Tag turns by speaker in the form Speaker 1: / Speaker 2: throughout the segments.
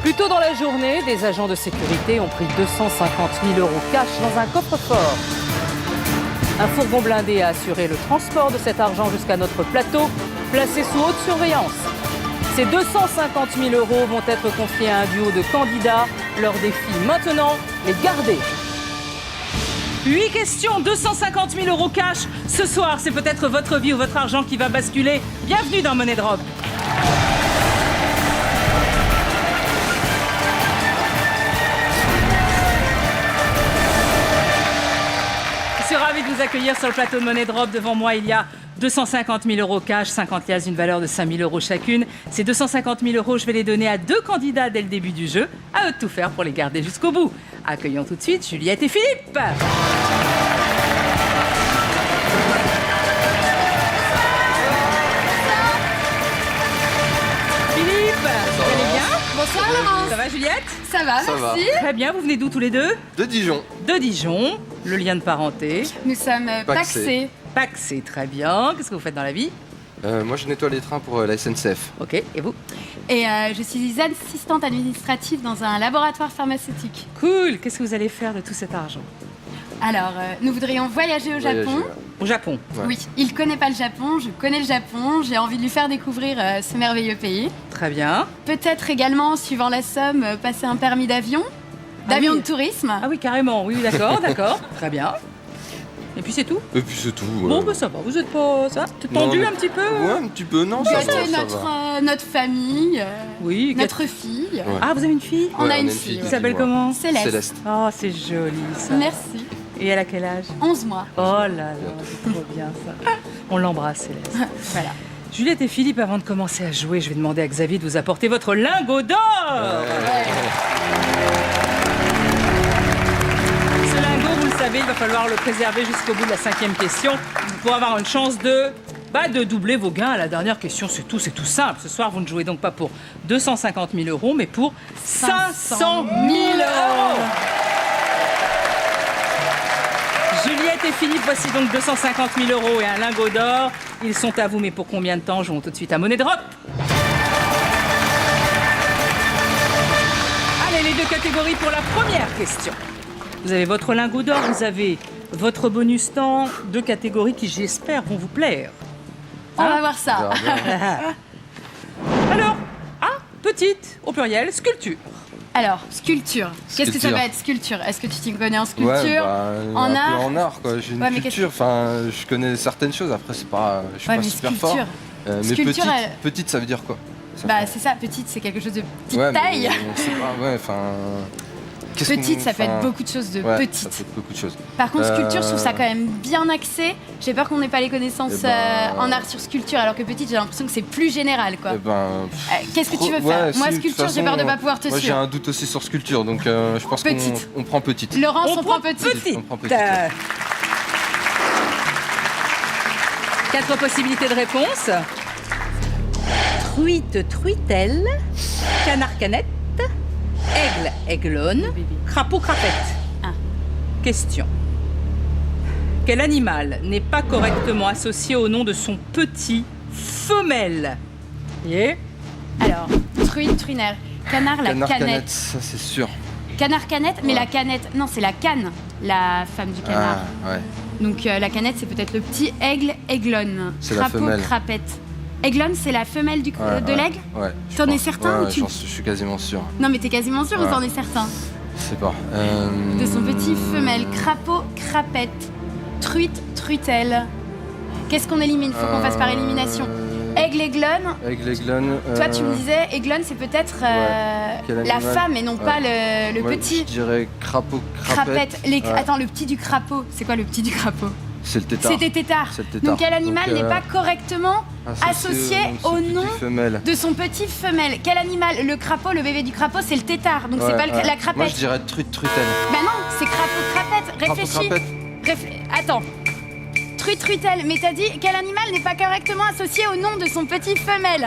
Speaker 1: Plus tôt dans la journée, des agents de sécurité ont pris 250 000 € cash dans un coffre-fort. Un fourgon blindé a assuré le transport de cet argent jusqu'à notre plateau, placé sous haute surveillance. Ces 250 000 € vont être confiés à un duo de candidats. Leur défi maintenant, les garder. 8 questions, 250 000 € cash. Ce soir, c'est peut-être votre vie ou votre argent qui va basculer. Bienvenue dans Money Drop. Je suis ravie de vous accueillir sur le plateau de Money Drop. Devant moi, il y a 250 000 € cash, 50 liasses d'une valeur de 5 000 € chacune. Ces 250 000 €, je vais les donner à 2 candidats dès le début du jeu. À eux de tout faire pour les garder jusqu'au bout. Accueillons tout de suite Juliette et Philippe. Philippe, vous allez bien?
Speaker 2: Bonsoir Laurence.
Speaker 1: Ça va Juliette?
Speaker 2: Ça va, merci.
Speaker 1: Très bien, vous venez d'où tous les deux?
Speaker 3: De Dijon.
Speaker 1: De Dijon, le lien de parenté.
Speaker 2: Nous sommes paxés.
Speaker 1: Paxé, très bien. Qu'est-ce que vous faites dans la vie?
Speaker 3: Moi, je nettoie les trains pour la SNCF.
Speaker 1: Ok, et vous?
Speaker 2: Et je suis assistante administrative dans un laboratoire pharmaceutique.
Speaker 1: Cool, qu'est-ce que vous allez faire de tout cet argent?
Speaker 2: Alors, nous voudrions voyager au Japon.
Speaker 1: Au Japon?
Speaker 3: Ouais.
Speaker 2: Oui, il connaît pas le Japon, je connais le Japon, j'ai envie de lui faire découvrir ce merveilleux pays.
Speaker 1: Très bien.
Speaker 2: Peut-être également, suivant la somme, passer un permis d'avion, d'avion
Speaker 1: oui.
Speaker 2: de tourisme.
Speaker 1: Ah oui, carrément, oui, d'accord, d'accord. Très bien. Et puis c'est tout?
Speaker 3: Et puis c'est tout.
Speaker 1: Bon, bah ça va, vous êtes pas... Ça T'es tendu un petit peu?
Speaker 3: Ouais, un petit peu, non, ça va,
Speaker 2: Gâter
Speaker 3: ça va.
Speaker 2: notre famille,
Speaker 1: Oui.
Speaker 2: notre fille.
Speaker 3: Ouais.
Speaker 1: Ah, vous avez une fille?
Speaker 2: On
Speaker 3: Ouais,
Speaker 2: a une fille.
Speaker 1: Qui
Speaker 3: de
Speaker 1: s'appelle
Speaker 3: 10 mois.
Speaker 1: comment?
Speaker 2: Céleste.
Speaker 1: Oh, c'est joli ça.
Speaker 2: Merci.
Speaker 1: Et elle a quel âge?
Speaker 2: 11 mois.
Speaker 1: Oh là là, c'est trop bien ça. On l'embrasse, Céleste.
Speaker 2: Voilà.
Speaker 1: Juliette et Philippe, avant de commencer à jouer, je vais demander à Xavier de vous apporter votre lingot d'or. Ce lingot, vous le savez, il va falloir le préserver jusqu'au bout de la 5e question pour avoir une chance de doubler vos gains à la dernière question. C'est tout simple. Ce soir, vous ne jouez donc pas pour 250 000 €, mais pour 500 000 €. Juliette et Philippe, voici donc 250 000 € et un lingot d'or. Ils sont à vous, mais pour combien de temps? Jouons tout de suite à Money Drop. Allez, les 2 catégories pour la première question. Vous avez votre lingot d'or, vous avez votre bonus temps. 2 catégories qui, j'espère, vont vous plaire.
Speaker 2: On va voir ça.
Speaker 1: Alors, petite, au pluriel, sculpture.
Speaker 2: Alors, sculpture. Qu'est-ce que ça
Speaker 3: Sculpture.
Speaker 2: va être sculpture? Est-ce que tu t'y connais en sculpture?
Speaker 3: Ouais,
Speaker 2: en
Speaker 3: un
Speaker 2: art?
Speaker 3: peu en art, quoi. J'ai une
Speaker 2: Ouais, mais
Speaker 3: culture, enfin, je connais certaines choses. Après, c'est pas, je suis
Speaker 2: Ouais,
Speaker 3: pas
Speaker 2: mais
Speaker 3: super
Speaker 2: sculpture.
Speaker 3: fort. Mais
Speaker 2: Sculpture,
Speaker 3: petite, ça veut dire quoi? Ça
Speaker 2: Bah,
Speaker 3: fait-
Speaker 2: c'est ça, petite, c'est quelque chose de petite
Speaker 3: Ouais, mais
Speaker 2: taille.
Speaker 3: on sait pas, ouais, enfin. qu'est-ce
Speaker 2: Petite,
Speaker 3: qu'on-
Speaker 2: ça peut être
Speaker 3: enfin,
Speaker 2: beaucoup de choses de
Speaker 3: ouais,
Speaker 2: petite.
Speaker 3: Ça peut être beaucoup de choses.
Speaker 2: Par contre, sculpture, je trouve ça quand même bien axé. J'ai peur qu'on n'ait pas les connaissances
Speaker 3: Eh ben,
Speaker 2: en art sur sculpture, alors que petite, j'ai l'impression que c'est plus général, quoi.
Speaker 3: Eh ben,
Speaker 2: Qu'est-ce que tu veux
Speaker 3: ouais,
Speaker 2: faire?
Speaker 3: si,
Speaker 2: Moi,
Speaker 3: de toute
Speaker 2: sculpture, j'ai
Speaker 3: façon,
Speaker 2: peur de pas pouvoir te
Speaker 3: Moi, j'ai
Speaker 2: suivre.
Speaker 3: un doute aussi sur sculpture, donc je pense
Speaker 2: Petite.
Speaker 3: qu'on prend petite.
Speaker 2: Laurence, on prend petite.
Speaker 3: On prend petite.
Speaker 1: 4 possibilités de réponse. Truite, truitelle, canard, canette, aigle, aiglonne, crapaud, crapette.
Speaker 2: Ah.
Speaker 1: Question. Quel animal n'est pas correctement associé au nom de son petit femelle? Voyez?
Speaker 2: Alors, truite, truinaire. Canard, la
Speaker 3: Canard
Speaker 2: canette.
Speaker 3: canette, ça c'est sûr.
Speaker 2: Canard, canette, mais
Speaker 3: Ouais.
Speaker 2: la canette. Non, c'est la canne, la femme du canard.
Speaker 3: Ah, ouais.
Speaker 2: Donc la canette, c'est peut-être le petit aigle, aiglonne.
Speaker 3: C'est la
Speaker 2: Crapaud,
Speaker 3: femelle.
Speaker 2: crapette. Aiglonne, c'est la femelle de
Speaker 3: Ouais,
Speaker 2: l'aigle?
Speaker 3: Ouais. je
Speaker 2: T'en es
Speaker 3: pense.
Speaker 2: certain
Speaker 3: Ouais,
Speaker 2: ou tu-
Speaker 3: je suis quasiment sûr.
Speaker 2: Non, mais t'es quasiment sûr ou
Speaker 3: Ouais.
Speaker 2: t'en es certain?
Speaker 3: Je sais pas.
Speaker 2: De son petit femelle. Crapaud, crapette. Truite, truitelle. Qu'est-ce qu'on élimine? Faut qu'on fasse par élimination. Aigle, aiglonne.
Speaker 3: Aigle, aiglonne.
Speaker 2: Toi, tu me disais, aiglonne, c'est peut-être
Speaker 3: Quel
Speaker 2: la
Speaker 3: animal?
Speaker 2: femme et non
Speaker 3: Ouais.
Speaker 2: pas le
Speaker 3: Moi,
Speaker 2: petit.
Speaker 3: Je dirais crapaud, crapette.
Speaker 2: Crapette.
Speaker 3: Ouais.
Speaker 2: Attends, le petit du crapaud. C'est quoi le petit du crapaud?
Speaker 3: C'est le tétard.
Speaker 2: C'était tétard.
Speaker 3: C'est le tétard.
Speaker 2: Donc quel animal
Speaker 3: Donc,
Speaker 2: n'est pas correctement associé au
Speaker 3: petit
Speaker 2: nom
Speaker 3: femelle.
Speaker 2: de son petit femelle? Quel animal? Le crapaud, le bébé du crapaud, c'est le tétard. Donc c'est
Speaker 3: Ouais,
Speaker 2: pas
Speaker 3: ouais.
Speaker 2: la crapette.
Speaker 3: Moi je dirais truite, truitelle.
Speaker 2: Bah non, c'est crapaud, crapette. Réfléchis.
Speaker 3: Crapette.
Speaker 2: Attends. Truite, truitelle. Mais t'as dit quel animal n'est pas correctement associé au nom de son petit femelle?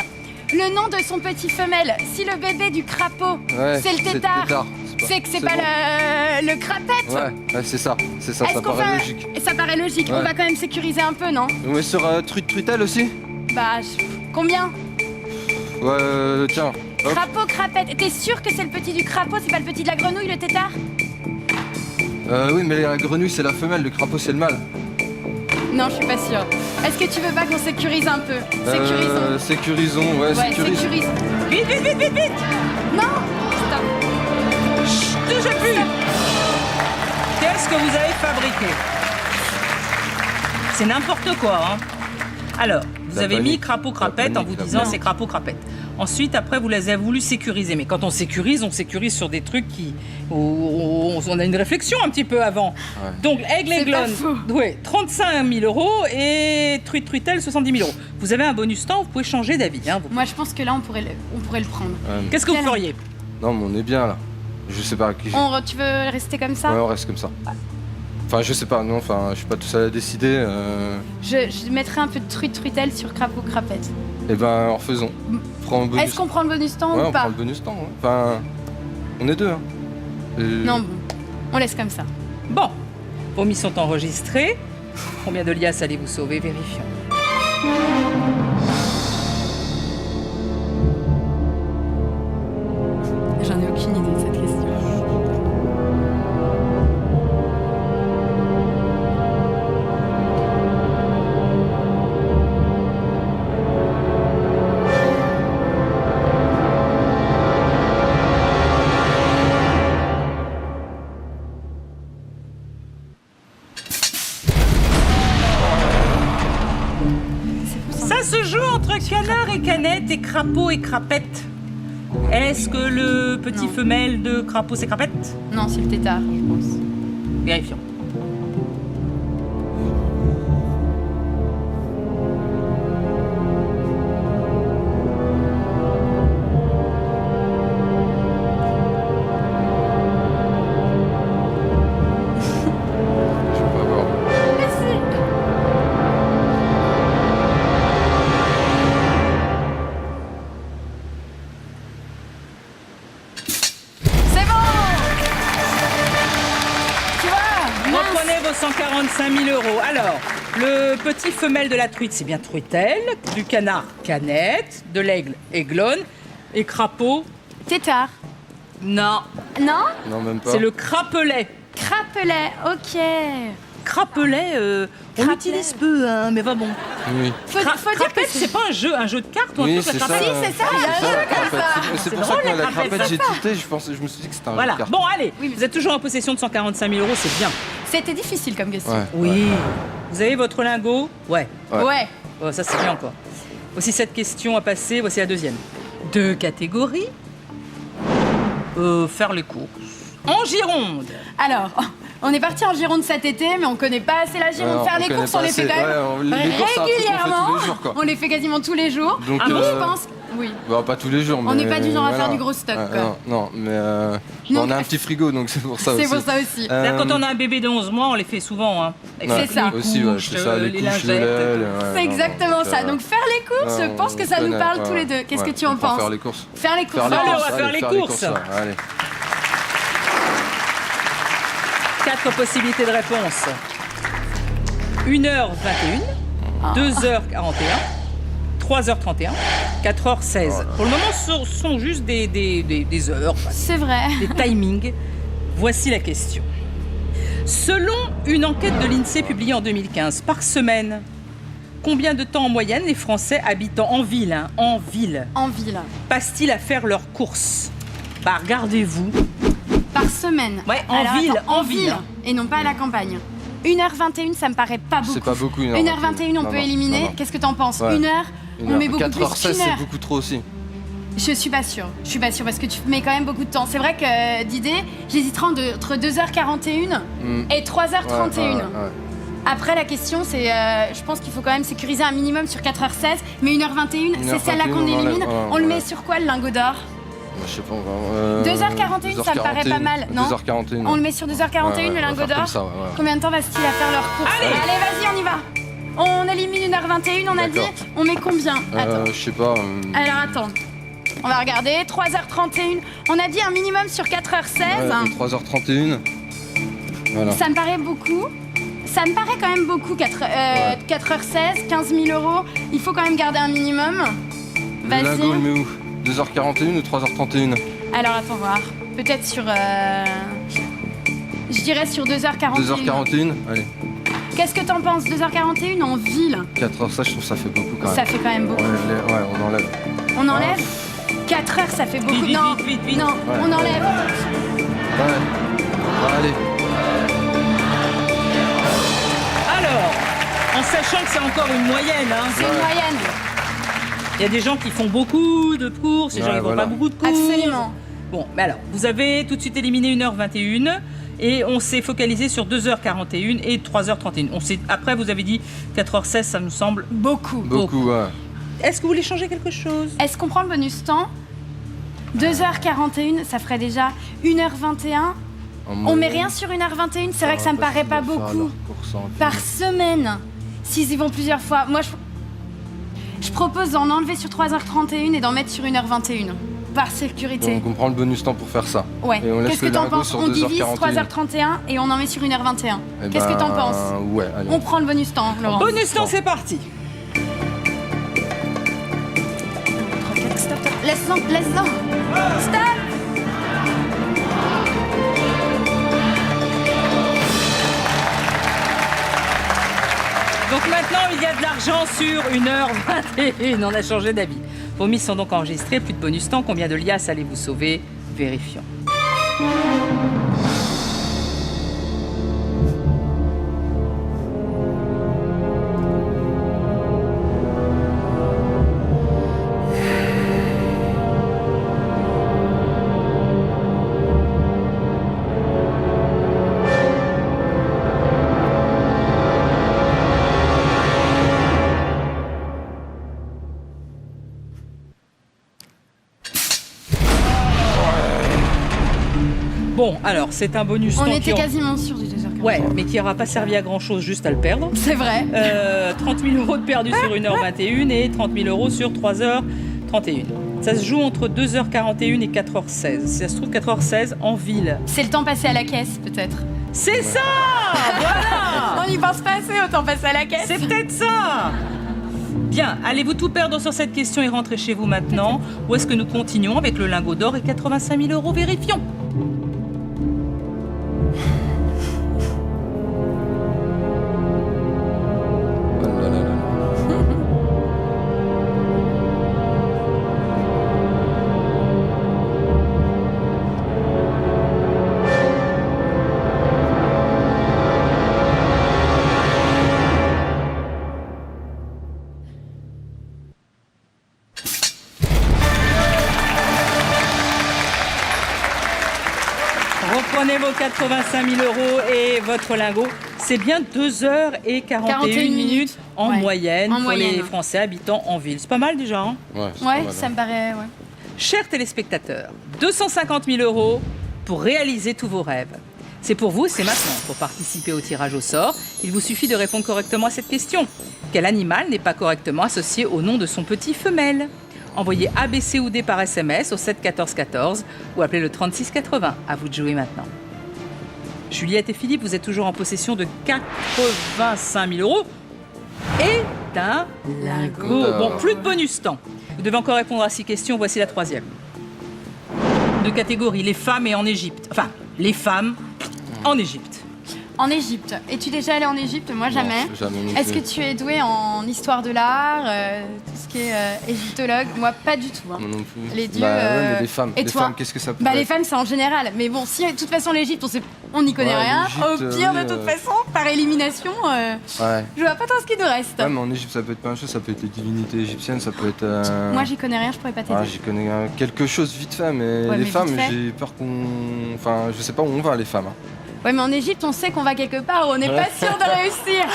Speaker 2: Le nom de son petit femelle. Si le bébé du crapaud,
Speaker 3: Ouais,
Speaker 2: c'est le tétard. C'est que c'est pas
Speaker 3: bon.
Speaker 2: le crapette.
Speaker 3: Ouais, c'est ça. C'est ça,
Speaker 2: Est-ce
Speaker 3: ça
Speaker 2: qu'on
Speaker 3: paraît
Speaker 2: fait-
Speaker 3: logique.
Speaker 2: Ça paraît logique.
Speaker 3: Ouais.
Speaker 2: On va quand même sécuriser un peu, non?
Speaker 3: On met sur truite, truitelle aussi?
Speaker 2: Bah, combien?
Speaker 3: Ouais, tiens, Hop.
Speaker 2: Crapaud, crapette. T'es sûr que c'est le petit du crapaud, c'est pas le petit de la grenouille, le tétard?
Speaker 3: Oui, mais la grenouille, c'est la femelle, le crapaud, c'est le mâle.
Speaker 2: Non, je suis pas sûre. Est-ce que tu veux pas qu'on sécurise un peu? Sécurisons.
Speaker 3: Sécurisons, ouais,
Speaker 2: Ouais,
Speaker 3: sécurise.
Speaker 2: sécurise.
Speaker 4: Vite, vite, vite, vite, vite.
Speaker 2: Non! Stop.
Speaker 4: Chut, touchez plus. Qu'est-ce que vous avez fabriqué? C'est n'importe quoi, hein. Alors, vous
Speaker 3: La
Speaker 4: avez
Speaker 3: panique.
Speaker 4: mis crapaud crapette
Speaker 3: La
Speaker 4: en vous
Speaker 3: panique,
Speaker 4: disant
Speaker 3: la
Speaker 4: c'est crapaud crapette. Ensuite, après, vous les avez voulu sécuriser. Mais quand on sécurise sur des trucs où on a une réflexion un petit peu avant.
Speaker 3: Ouais.
Speaker 4: Donc, aigle et
Speaker 2: C'est pas
Speaker 4: glone,
Speaker 2: faux.
Speaker 4: ouais, 35 000 € et truite truitel, 70 000 €. Vous avez un bonus temps, vous pouvez changer d'avis. Hein,
Speaker 2: Moi, je pense que là, on pourrait le prendre.
Speaker 4: Qu'est-ce que vous
Speaker 2: Quel-
Speaker 4: feriez?
Speaker 3: Non, mais on est bien là. Je sais pas.
Speaker 2: Tu veux rester comme ça?
Speaker 3: Ouais, on reste comme ça. Enfin, je sais pas, non, enfin, je suis pas tout seul à décider.
Speaker 2: Je mettrai un peu de truite truitel sur crapaud crapette.
Speaker 3: Eh ben, en faisons. Prends un bonus.
Speaker 2: Est-ce qu'on prend le bonus temps
Speaker 3: Ouais,
Speaker 2: ou
Speaker 3: on
Speaker 2: pas?
Speaker 3: prend le bonus temps. Ouais. Enfin, on est deux. Hein.
Speaker 2: Non, bon. On laisse comme ça.
Speaker 4: Bon, vos missions sont enregistrées. Combien de liasses allez-vous sauver? Vérifions.
Speaker 2: J'en ai aucune idée de cette question.
Speaker 4: Ça se joue entre canard et canette et crapaud et crapette. Est-ce que le petit
Speaker 2: Non.
Speaker 4: femelle de crapaud c'est crapette?
Speaker 2: Non, c'est le tétard, je pense.
Speaker 4: Vérifions.
Speaker 3: Je vais pas voir.
Speaker 2: Mais si. C'est bon. Tu vois, mince.
Speaker 4: Reprenez vos 145 000 €. Alors, le petit femelle de la truite, c'est bien truitel. Du canard, canette. De l'aigle, aiglone. Et crapaud,
Speaker 2: Tétard.
Speaker 4: non.
Speaker 2: Non?
Speaker 3: Non, même pas.
Speaker 4: C'est le crapelet.
Speaker 2: Crapelet, ok.
Speaker 4: Crapelet, on
Speaker 2: Crapelet.
Speaker 4: l'utilise peu, hein, mais va bon.
Speaker 3: Oui.
Speaker 2: Faut dire
Speaker 4: Crapette,
Speaker 2: que
Speaker 4: c'est pas un jeu de cartes ou un
Speaker 3: Oui,
Speaker 4: truc,
Speaker 3: c'est
Speaker 4: la
Speaker 3: ça.
Speaker 4: crapette?
Speaker 2: Si, c'est ça, il y a un
Speaker 3: c'est
Speaker 2: jeu
Speaker 3: la
Speaker 2: comme
Speaker 3: crapette.
Speaker 2: ça.
Speaker 3: C'est
Speaker 4: C'est
Speaker 3: pour ça
Speaker 4: drôle,
Speaker 3: que
Speaker 4: la
Speaker 3: la
Speaker 4: crapette,
Speaker 3: crapette,
Speaker 4: c'est
Speaker 3: j'ai tilté, je me suis dit que c'était un jeu
Speaker 4: Voilà.
Speaker 3: de cartes.
Speaker 4: Bon, allez,
Speaker 2: Oui, mais-
Speaker 4: vous êtes toujours en possession de 145 000 €, c'est bien.
Speaker 2: C'était difficile comme question.
Speaker 3: Ouais.
Speaker 4: Oui. Vous avez votre lingot? Ouais.
Speaker 3: Ouais.
Speaker 2: Ouais.
Speaker 4: Oh, ça, c'est bien encore. Voici cette question à passer, voici la deuxième. Deux catégories. Faire les courses. En Gironde.
Speaker 2: Alors, on est parti en Gironde cet été, mais on connaît pas assez la Gironde.
Speaker 3: Ouais,
Speaker 2: Faire
Speaker 3: on
Speaker 2: les
Speaker 3: connaît
Speaker 2: courses,
Speaker 3: pas
Speaker 2: on les
Speaker 3: assez.
Speaker 2: fait quand même
Speaker 3: Ouais, les courses, c'est un truc qu'on fait
Speaker 2: régulièrement.
Speaker 3: tous les jours, quoi.
Speaker 2: On les fait quasiment tous les jours.
Speaker 3: Donc,
Speaker 2: Donc,
Speaker 3: euh,
Speaker 2: je pense, oui.
Speaker 3: Bah, pas tous les jours, mais.
Speaker 2: On n'est pas du genre à
Speaker 3: voilà.
Speaker 2: faire du gros stock, quoi.
Speaker 3: Non, non, mais
Speaker 2: Non,
Speaker 3: on a un petit frigo, donc c'est pour ça
Speaker 2: C'est
Speaker 3: aussi.
Speaker 2: pour ça aussi.
Speaker 4: C'est-à-dire, quand on a un bébé de 11 mois, on les fait souvent. Hein. Avec
Speaker 3: Ouais,
Speaker 2: C'est ça.
Speaker 4: les
Speaker 3: Aussi, ouais,
Speaker 4: couches,
Speaker 3: c'est ça, les couches, le
Speaker 4: lingettes.
Speaker 3: lait.
Speaker 2: C'est exactement ça. Donc, faire les courses, je pense que ça nous parle tous les deux. Qu'est-ce que tu en penses?
Speaker 3: Faire les courses.
Speaker 2: Faire les courses.
Speaker 3: Faire les
Speaker 4: Allez, on
Speaker 3: courses,
Speaker 4: va faire
Speaker 3: allez,
Speaker 4: les courses.
Speaker 3: ouais, allez.
Speaker 4: 4 possibilités de réponse. 1h21, 2h41, 3h31, 4h16. Pour le moment, ce sont juste des heures,
Speaker 2: C'est vrai.
Speaker 4: des timings. Voici la question. Selon une enquête de l'INSEE publiée en 2015, par semaine, combien de temps en moyenne les Français habitant en ville, en ville,
Speaker 2: En ville.
Speaker 4: passent-ils à faire leurs courses? Bah, regardez-vous.
Speaker 2: Par semaine.
Speaker 4: Ouais, en ville,
Speaker 2: attends,
Speaker 4: en ville.
Speaker 2: Et non pas à la campagne. 1h21, ça me paraît pas beaucoup.
Speaker 3: C'est pas beaucoup,
Speaker 2: 1h21, on
Speaker 3: Non,
Speaker 2: peut
Speaker 3: non,
Speaker 2: éliminer.
Speaker 3: non, non.
Speaker 2: Qu'est-ce que t'en penses?
Speaker 3: Ouais.
Speaker 2: 1 heure, on met beaucoup
Speaker 3: 4h16,
Speaker 2: plus qu'une
Speaker 3: c'est
Speaker 2: heure.
Speaker 3: beaucoup trop aussi.
Speaker 2: Je suis pas sûre. Je suis pas sûre parce que tu mets quand même beaucoup de temps. C'est vrai que d'idée, j'hésiterais entre 2h41 et 3h31.
Speaker 3: Ouais, ouais, ouais.
Speaker 2: Après, la question, c'est. Je pense qu'il faut quand même sécuriser un minimum sur 4h16. Mais 1h21, c'est celle-là qu'on
Speaker 3: 1h21,
Speaker 2: élimine. On le
Speaker 3: ouais.
Speaker 2: met sur quoi le lingot d'or?
Speaker 3: Je sais pas.
Speaker 2: 2h41, ça me paraît pas mal, non?
Speaker 3: 2h41.
Speaker 2: On le met sur 2h41,
Speaker 3: Ouais,
Speaker 2: le
Speaker 3: ouais,
Speaker 2: lingot
Speaker 3: on va faire
Speaker 2: d'or?
Speaker 3: comme ça, ouais, ouais.
Speaker 2: Combien de temps va-t-il à faire leur course?
Speaker 4: Allez
Speaker 2: Vas-y, on y va. On élimine 1h21, on a dit.
Speaker 3: D'accord.
Speaker 2: On met combien? Attends.
Speaker 3: Je sais pas.
Speaker 2: Alors attends. On va regarder. 3h31. On a dit un minimum sur 4h16.
Speaker 3: 3h31. Voilà.
Speaker 2: Ça me paraît beaucoup. Ça me paraît quand même beaucoup, 4h16, 15 000 €. Il faut quand même garder un minimum.
Speaker 3: Le lingot,
Speaker 2: Vas-y.
Speaker 3: le met où 2h41 ou 3h31?
Speaker 2: Alors, attends voir. Peut-être sur... Je dirais sur 2h41.
Speaker 3: 2h41, allez.
Speaker 2: Qu'est-ce que t'en penses? 2h41 en ville?
Speaker 3: 4h, ça, je trouve ça fait beaucoup quand même.
Speaker 2: Ça fait quand même beaucoup.
Speaker 3: Ouais, on enlève.
Speaker 2: On enlève 4 heures, ça fait beaucoup.
Speaker 4: Vite,
Speaker 2: Non,
Speaker 4: vite.
Speaker 2: non,
Speaker 3: Ouais.
Speaker 2: on enlève.
Speaker 3: Ouais. Allez.
Speaker 4: Alors, en sachant que c'est encore une moyenne, hein,
Speaker 2: C'est une moyenne.
Speaker 4: il y a des gens qui font beaucoup de courses, des gens qui font
Speaker 3: voilà.
Speaker 4: pas beaucoup de courses.
Speaker 2: Absolument.
Speaker 4: Bon, mais alors, vous avez tout de suite éliminé 1h21 et on s'est focalisé sur 2h41 et 3h31. Après, vous avez dit 4h16, ça nous semble.
Speaker 2: Beaucoup.
Speaker 3: Beaucoup, ouais.
Speaker 4: Est-ce que vous voulez changer quelque chose?
Speaker 2: Est-ce qu'on prend le bonus temps? 2h41, ça ferait déjà 1h21. On met rien sur 1h21, c'est vrai que ça me paraît pas beaucoup. Par semaine, s'ils y vont plusieurs fois. Moi, je propose d'en enlever sur 3h31 et d'en mettre sur 1h21. Par sécurité.
Speaker 3: Donc on prend le bonus temps pour faire ça.
Speaker 2: Ouais.
Speaker 3: Et on laisse
Speaker 2: Qu'est-ce que
Speaker 3: le
Speaker 2: t'en
Speaker 3: lingot
Speaker 2: penses?
Speaker 3: sur
Speaker 2: On divise
Speaker 3: 2h41.
Speaker 2: 3h31 et on en met sur 1h21.
Speaker 3: Eh
Speaker 2: Qu'est-ce que
Speaker 3: ben,
Speaker 2: t'en penses?
Speaker 3: Ouais, allez.
Speaker 2: On prend le bonus temps, Laurent.
Speaker 4: Bonus temps, c'est parti.
Speaker 2: Stop. Laisse-en. Stop.
Speaker 4: Donc maintenant, il y a de l'argent sur 1h21. On a changé d'avis. Vos mises sont donc enregistrées. Plus de bonus temps. Combien de liasses allez-vous sauver? Vérifions. Bon, alors, c'est un bonus
Speaker 2: On
Speaker 4: temps
Speaker 2: était
Speaker 4: qui
Speaker 2: quasiment sûr du 2h41.
Speaker 4: Ouais, mais qui n'aura pas servi à grand-chose, juste à le perdre.
Speaker 2: C'est vrai.
Speaker 4: 30 000 euros de perdu sur 1h21 et 30 000 euros sur 3h31. Ça se joue entre 2h41 et 4h16. Si ça se trouve, 4h16 en ville.
Speaker 2: C'est le temps passé à la caisse, peut-être.
Speaker 4: C'est ça. Voilà.
Speaker 2: On n'y pense pas assez au temps passé à la caisse.
Speaker 4: C'est peut-être ça. Bien, allez-vous tout perdre sur cette question et rentrer chez vous maintenant? Ou est-ce que nous continuons avec le lingot d'or et 85 000 euros? Vérifions.
Speaker 3: Oh là là là là.
Speaker 4: Reprenez vos 85 000 euros et votre lingot. C'est bien 2h41
Speaker 2: 41
Speaker 4: minutes en
Speaker 2: Ouais.
Speaker 4: moyenne
Speaker 2: En
Speaker 4: pour
Speaker 2: moyenne.
Speaker 4: les Français habitant en ville. C'est pas mal déjà, hein?
Speaker 3: Ouais, c'est
Speaker 2: Ouais,
Speaker 3: pas mal,
Speaker 2: ça
Speaker 3: hein.
Speaker 2: me paraît. Ouais.
Speaker 4: Chers téléspectateurs, 250 000 euros pour réaliser tous vos rêves. C'est pour vous, c'est maintenant. Pour participer au tirage au sort, il vous suffit de répondre correctement à cette question. Quel animal n'est pas correctement associé au nom de son petit femelle? Envoyez A, B, C ou D par SMS au 7 14 14 ou appelez le 36 80. À vous de jouer maintenant. Juliette et Philippe, vous êtes toujours en possession de 85 000 euros et d'un lingot. Bon, plus de bonus temps. Vous devez encore répondre à 6 questions. Voici la troisième. De catégorie, les femmes et en Égypte. Enfin, les femmes en Égypte.
Speaker 2: En Égypte. Es-tu déjà allé en Égypte? Moi, jamais.
Speaker 3: Non, jamais non
Speaker 2: Est-ce que
Speaker 3: plus.
Speaker 2: tu es doué en histoire de l'art, tout ce qui est égyptologue? Moi, pas du tout. Hein.
Speaker 3: Moi non plus.
Speaker 2: Les dieux,
Speaker 3: Bah ouais, mais les femmes.
Speaker 2: et
Speaker 3: les
Speaker 2: toi?
Speaker 3: femmes, qu'est-ce que ça peut
Speaker 2: Bah,
Speaker 3: être?
Speaker 2: les femmes, c'est en général. Mais bon, si de toute façon, l'Égypte, on n'y connaît
Speaker 3: Ouais,
Speaker 2: rien.
Speaker 3: l'Égypte,
Speaker 2: Au pire,
Speaker 3: oui,
Speaker 2: de toute façon, par élimination,
Speaker 3: Ouais.
Speaker 2: je vois pas trop ce qui nous reste.
Speaker 3: Ouais, mais en Égypte, ça peut être plein de choses. Ça peut être les divinités égyptiennes, ça peut être.
Speaker 2: Moi, j'y connais rien, je pourrais pas t'aider.
Speaker 3: Ah, j'y connais quelque chose vite fait, mais
Speaker 2: Ouais,
Speaker 3: les
Speaker 2: mais
Speaker 3: femmes,
Speaker 2: vite fait.
Speaker 3: j'ai peur qu'on. Enfin, je sais pas où on va, les femmes. Hein.
Speaker 2: Ouais, mais en Égypte, on sait qu'on va quelque part où on n'est pas sûr de réussir.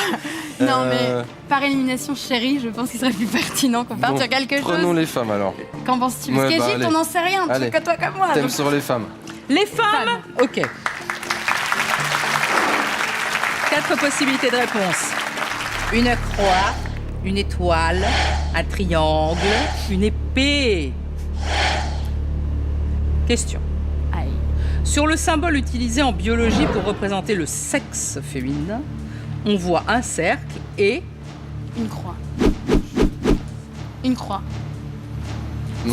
Speaker 2: Non, mais par élimination, chérie, je pense qu'il serait plus pertinent qu'on parte
Speaker 3: Bon,
Speaker 2: sur quelque
Speaker 3: Prenons
Speaker 2: chose.
Speaker 3: les femmes alors.
Speaker 2: Qu'en penses-tu? Parce
Speaker 3: Ouais, bah,
Speaker 2: qu'Égypte,
Speaker 3: allez.
Speaker 2: on n'en sait rien,
Speaker 3: Allez.
Speaker 2: que toi comme moi.
Speaker 3: Thème
Speaker 2: donc-
Speaker 3: sur les femmes.
Speaker 4: Les femmes. Ok. 4 possibilités de réponse. Une croix, une étoile, un triangle, une épée. Question.
Speaker 2: Aïe.
Speaker 4: Sur le symbole utilisé en biologie pour représenter le sexe féminin, on voit un cercle et
Speaker 2: Une croix. Une croix.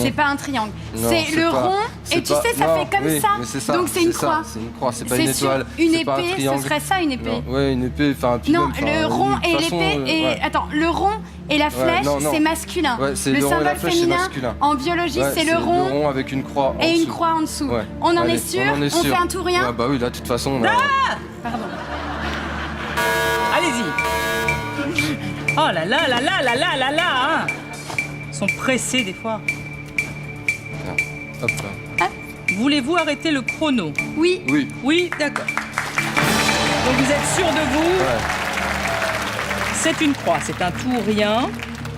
Speaker 2: C'est pas un triangle.
Speaker 3: Non,
Speaker 2: C'est le
Speaker 3: pas-
Speaker 2: rond,
Speaker 3: c'est
Speaker 2: et tu
Speaker 3: pas-
Speaker 2: sais, ça
Speaker 3: non,
Speaker 2: fait comme
Speaker 3: oui,
Speaker 2: ça.
Speaker 3: mais c'est ça.
Speaker 2: Donc c'est une
Speaker 3: ça,
Speaker 2: croix.
Speaker 3: C'est une croix, c'est pas une
Speaker 2: sûr.
Speaker 3: étoile.
Speaker 2: Une
Speaker 3: c'est pas un
Speaker 2: épée, ce
Speaker 3: triangle.
Speaker 2: serait ça, une épée.
Speaker 3: Non, ouais, une épée, enfin, puis
Speaker 2: Non,
Speaker 3: même, enfin,
Speaker 2: le rond
Speaker 3: de toute
Speaker 2: et
Speaker 3: façon,
Speaker 2: l'épée et...
Speaker 3: ouais.
Speaker 2: Attends, le rond et la flèche,
Speaker 3: non, non.
Speaker 2: c'est masculin.
Speaker 3: Ouais, c'est
Speaker 2: le
Speaker 3: le rond et
Speaker 2: symbole
Speaker 3: la flèche, c'est
Speaker 2: féminin,
Speaker 3: masculin.
Speaker 2: en biologie,
Speaker 3: Ouais,
Speaker 2: c'est le rond
Speaker 3: avec une croix en
Speaker 2: et une
Speaker 3: dessous.
Speaker 2: croix en dessous.
Speaker 3: Ouais.
Speaker 2: On en
Speaker 3: Allez,
Speaker 2: est sûr?
Speaker 3: on en est
Speaker 2: On
Speaker 3: sûr.
Speaker 2: fait un tout rien?
Speaker 3: Ouais, bah oui, là, de toute façon, on a...
Speaker 2: Pardon.
Speaker 4: Allez-y. Oh là là là là là là là là hein. Ils sont pressés des fois.
Speaker 3: Hop là.
Speaker 4: Voulez-vous arrêter le chrono?
Speaker 2: Oui.
Speaker 3: Oui.
Speaker 4: Oui, d'accord. Donc vous êtes sûr de vous?
Speaker 3: Ouais.
Speaker 4: C'est une croix, c'est un tout ou rien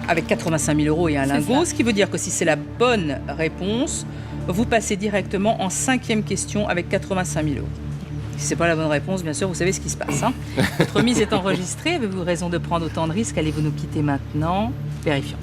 Speaker 4: avec 85 000 € et un lingot, ce qui veut dire que si c'est la bonne réponse, vous passez directement en 5e question avec 85 000 €. Si c'est pas la bonne réponse, bien sûr, vous savez ce qui se passe. Hein. Votre mise est enregistrée. Avez-vous raison de prendre autant de risques? Allez-vous nous quitter maintenant? Vérifions.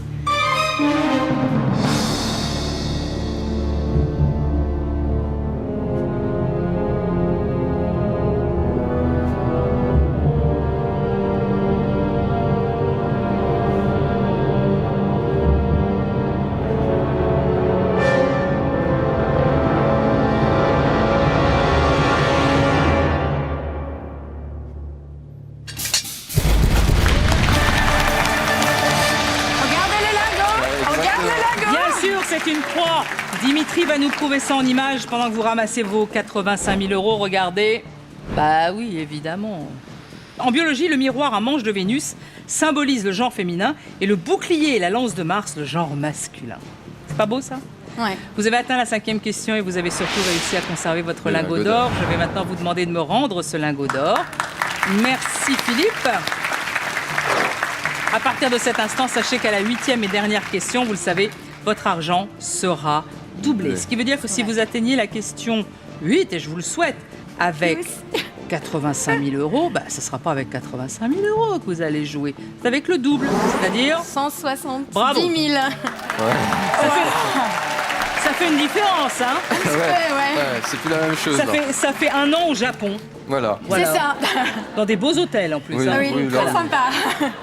Speaker 2: Regardez le lingot. Regarde le lingot.
Speaker 4: Bien sûr, c'est une croix. Dimitri va nous prouver ça en image pendant que vous ramassez vos 85 000 €. Regardez. Bah oui, évidemment. En biologie, le miroir à manche de Vénus symbolise le genre féminin et le bouclier et la lance de Mars, le genre masculin. C'est pas beau ça?
Speaker 2: Ouais.
Speaker 4: Vous avez atteint la 5e question et vous avez surtout réussi à conserver votre
Speaker 3: Le
Speaker 4: lingot
Speaker 3: lingot
Speaker 4: d'or.
Speaker 3: d'or.
Speaker 4: Je vais maintenant vous demander de me rendre ce lingot d'or. Merci Philippe. À partir de cet instant, sachez qu'à la 8e et dernière question, vous le savez, votre argent sera doublé. Ce qui veut dire que si vous atteignez la question 8, et je vous le souhaite, avec 85 000 €, bah, ce ne sera pas avec 85 000 € que vous allez jouer. C'est avec le double, c'est-à-dire
Speaker 2: 170
Speaker 4: Bravo.
Speaker 2: 000.
Speaker 4: ça fait une différence, hein.
Speaker 2: Ouais.
Speaker 3: C'est plus la même chose. là.
Speaker 4: Ça fait un an au Japon.
Speaker 3: Voilà.
Speaker 4: Voilà.
Speaker 2: C'est ça.
Speaker 4: Dans des beaux hôtels en plus.
Speaker 3: Oui,
Speaker 4: hein.
Speaker 2: Oui,
Speaker 3: oui,
Speaker 2: très
Speaker 3: là.
Speaker 2: sympa.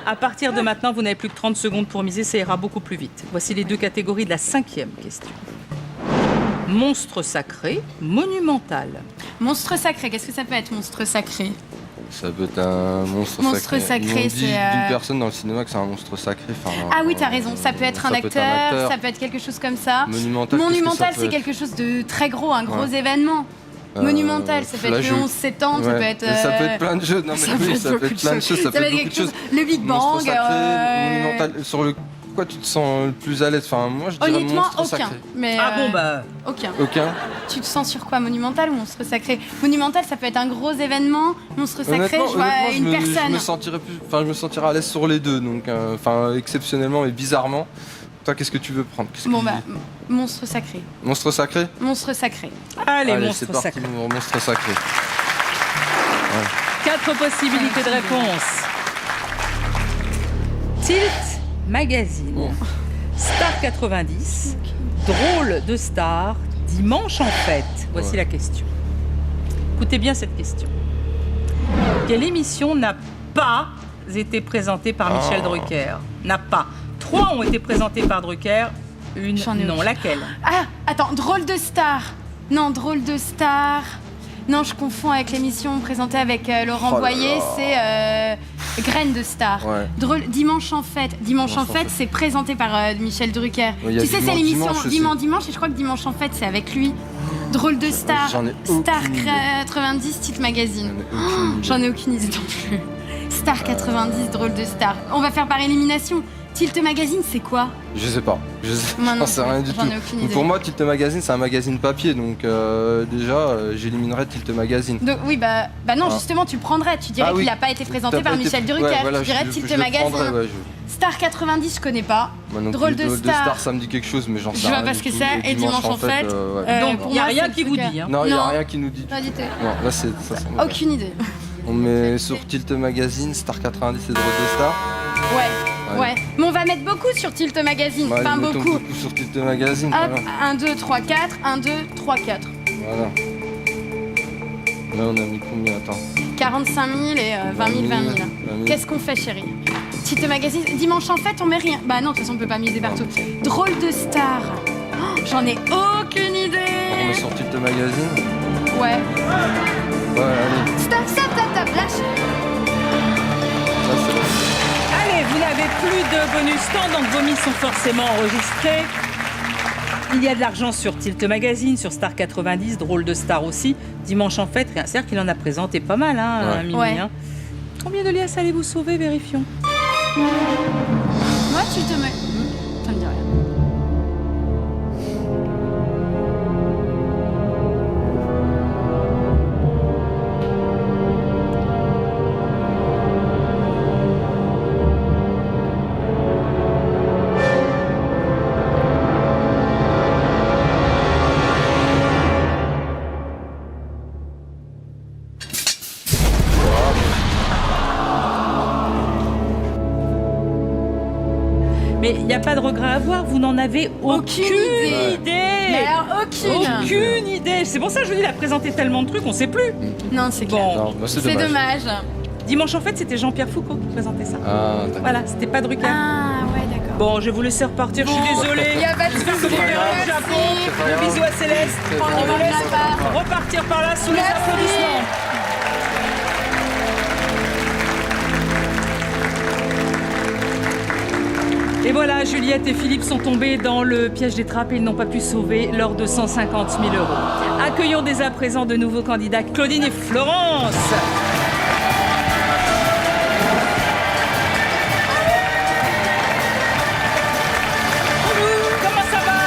Speaker 4: À partir de maintenant, vous n'avez plus que 30 secondes pour miser, ça ira beaucoup plus vite. Voici les deux catégories de la 5e question. Monstre sacré, monumental.
Speaker 2: Monstre sacré, qu'est-ce que ça peut être, monstre sacré?
Speaker 3: Ça peut être un monstre
Speaker 2: Monstre sacré,
Speaker 3: Ils m'ont dit
Speaker 2: c'est,
Speaker 3: d'une personne dans le cinéma que c'est un monstre sacré. Enfin,
Speaker 2: Ah oui, t'as raison, ça peut être un acteur, ça peut être quelque chose comme ça.
Speaker 3: Monumental,
Speaker 2: Monumental,
Speaker 3: qu'est-ce que ça
Speaker 2: c'est
Speaker 3: peut être
Speaker 2: quelque chose de très gros, un gros
Speaker 3: Ouais.
Speaker 2: événement. Monumental, ça peut être le
Speaker 3: flageux.
Speaker 2: 11 septembre, ça
Speaker 3: Ouais.
Speaker 2: peut être...
Speaker 3: Ça peut être plein de jeux. Non, mais
Speaker 2: ça
Speaker 3: oui,
Speaker 2: peut être
Speaker 3: ça peut
Speaker 2: beaucoup
Speaker 3: être
Speaker 2: de
Speaker 3: plein de
Speaker 2: choses.
Speaker 3: choses. Ça peut être beaucoup
Speaker 2: quelque
Speaker 3: de choses.
Speaker 2: Le Big Bang.
Speaker 3: Monstre sacré, monumental. Sur le quoi tu te sens le plus à l'aise? Enfin, moi je dirais
Speaker 2: Honnêtement,
Speaker 3: monstre
Speaker 2: aucun.
Speaker 3: sacré.
Speaker 2: Mais,
Speaker 4: Ah bon, bah.
Speaker 2: Aucun.
Speaker 3: Aucun.
Speaker 2: Tu te sens sur quoi? Monumental ou monstre sacré? Monumental, ça peut être un gros événement. Monstre sacré, je vois une
Speaker 3: je
Speaker 2: personne.
Speaker 3: me sentirais plus, enfin, je me sentirais à l'aise sur les deux, donc, enfin, exceptionnellement et bizarrement. Toi, qu'est-ce que tu veux prendre? Qu'est-ce
Speaker 2: Bon
Speaker 3: que-
Speaker 2: bah, monstre sacré.
Speaker 3: Monstre sacré.
Speaker 2: Monstre sacré.
Speaker 4: Allez,
Speaker 3: Allez,
Speaker 4: monstre
Speaker 3: c'est parti,
Speaker 4: sacré.
Speaker 3: monstre sacré.
Speaker 4: 4 possibilités de réponse. Tilt Magazine, Star 90, Drôle de Star, Dimanche en fête. Voici
Speaker 3: Ouais.
Speaker 4: la question. Écoutez bien cette question. Quelle émission n'a pas été présentée par Michel Drucker? N'a pas. 3 ont été présentées par Drucker, une
Speaker 2: J'en ai
Speaker 4: non.
Speaker 2: aucune.
Speaker 4: Laquelle?
Speaker 2: Ah, attends, drôle de star. Non, drôle de star. Non, je confonds avec l'émission présentée avec Laurent
Speaker 3: Oh là
Speaker 2: Boyer,
Speaker 3: là.
Speaker 2: c'est Graines de star.
Speaker 3: Ouais.
Speaker 2: Drôle, Dimanche en fête. Dimanche en fête, c'est présenté par Michel Drucker.
Speaker 3: Ouais, y a
Speaker 2: Tu sais, c'est
Speaker 3: Dimanche,
Speaker 2: l'émission
Speaker 3: Dimanche aussi.
Speaker 2: Dimanche, et je crois que Dimanche en fête, c'est avec lui. Drôle de star.
Speaker 3: J'en ai
Speaker 2: Star
Speaker 3: aucune idée.
Speaker 2: 90, Tilt Magazine.
Speaker 3: J'en ai aucune idée.
Speaker 2: J'en ai aucune idée non plus. Star 90, drôle de star. On va faire par élimination. Tilt Magazine, c'est quoi?
Speaker 3: Je sais pas. Je sais,
Speaker 2: Moi non
Speaker 3: j'en sais
Speaker 2: plus,
Speaker 3: rien du
Speaker 2: j'en
Speaker 3: tout.
Speaker 2: ai aucune idée.
Speaker 3: Pour moi, Tilt Magazine, c'est un magazine papier, donc déjà, j'éliminerais Tilt Magazine.
Speaker 2: Donc, oui, bah non,
Speaker 3: Ah.
Speaker 2: justement, tu le prendrais. Tu dirais
Speaker 3: Ah oui.
Speaker 2: qu'il n'a pas été présenté
Speaker 3: T'as
Speaker 2: par
Speaker 3: pas été-
Speaker 2: Michel Drucker.
Speaker 3: Ouais, voilà,
Speaker 2: tu dirais
Speaker 3: je
Speaker 2: Tilt
Speaker 3: le
Speaker 2: Magazine.
Speaker 3: prendrais, ouais,
Speaker 2: Star 90, je connais pas.
Speaker 3: Moi non
Speaker 2: Drôle
Speaker 3: plus,
Speaker 2: de Star.
Speaker 3: ça me dit quelque chose, mais j'en sais
Speaker 2: Je
Speaker 3: rien.
Speaker 2: vois pas
Speaker 3: du
Speaker 2: ce que
Speaker 3: tout.
Speaker 2: c'est. Et Dimanche en fête.
Speaker 3: Ouais.
Speaker 4: Donc,
Speaker 2: pour
Speaker 4: il n'y a
Speaker 2: moi,
Speaker 4: rien
Speaker 2: c'est
Speaker 4: qui
Speaker 2: le
Speaker 4: vous
Speaker 2: truc,
Speaker 4: dit. Hein.
Speaker 3: Non, il n'y
Speaker 2: Non.
Speaker 3: a rien qui nous dit.
Speaker 2: Pas du tout.
Speaker 3: Non, là, c'est ça. sent mauvais.
Speaker 2: Aucune idée.
Speaker 3: On met sur Tilt Magazine, Star 90 et Drôle de Star.
Speaker 2: Ouais. Mais on va mettre beaucoup sur Tilt Magazine.
Speaker 3: Ouais,
Speaker 2: Enfin,
Speaker 3: mettons
Speaker 2: beaucoup.
Speaker 3: sur Tilt Magazine.
Speaker 2: Hop,
Speaker 3: Voilà.
Speaker 2: 1, 2, 3, 4. 1, 2, 3, 4.
Speaker 3: Voilà. Là, on a mis combien? Attends.
Speaker 2: 45 000 et 20 000, 20 000.
Speaker 3: 20 000.
Speaker 2: Qu'est-ce qu'on fait, chérie? Tilt Magazine. Dimanche en fête, on met rien. Bah non, de toute façon, on peut pas miser partout. Drôle de star. Oh, J'en ai aucune idée.
Speaker 3: On est sur Tilt Magazine.
Speaker 2: Ouais.
Speaker 3: Ouais, allez.
Speaker 2: Stop, lâche.
Speaker 3: Ça, c'est bon.
Speaker 4: Allez, vous n'avez plus de bonus temps, donc vos mises sont forcément enregistrées. Il y a de l'argent sur Tilt Magazine, sur Star 90, Drôle de Star aussi. Dimanche en fête, c'est-à-dire qu'il en a présenté pas mal, hein, Mimi.
Speaker 2: Ouais.
Speaker 4: Hein. Combien de liasses allez-vous sauver, vérifions.
Speaker 2: Moi, tu te mets. Ça me dit rien.
Speaker 4: Mais il n'y a pas de regret à avoir, vous n'en avez aucune idée.
Speaker 2: Mais alors,
Speaker 4: Aucune idée. C'est pour ça que je vous dis, il a présenté tellement de trucs, on ne sait plus.
Speaker 2: Non, c'est clair.
Speaker 4: Bon,
Speaker 3: Non, bah, c'est
Speaker 2: C'est
Speaker 3: dommage.
Speaker 2: dommage.
Speaker 4: dimanche en fait, c'était Jean-Pierre Foucault qui présentait ça.
Speaker 3: Ah, d'accord.
Speaker 4: Voilà, c'était pas Drucker.
Speaker 2: Ah, ouais, d'accord.
Speaker 4: Bon, je vais vous laisser repartir, je suis désolée.
Speaker 2: Il y a pas de
Speaker 4: J'espère que vous
Speaker 2: souci.
Speaker 4: verrez au
Speaker 2: Merci.
Speaker 4: Japon. Le bisou à Céleste.
Speaker 3: C'est
Speaker 4: On
Speaker 3: pas
Speaker 4: vous
Speaker 3: grave.
Speaker 4: laisse repartir par là sous les
Speaker 2: Merci.
Speaker 4: applaudissements. Et voilà, Juliette et Philippe sont tombés dans le piège des trappes et ils n'ont pas pu sauver leurs 250 000 euros. Accueillons dès à présent de nouveaux candidats, Claudine et Florence. Comment ça va?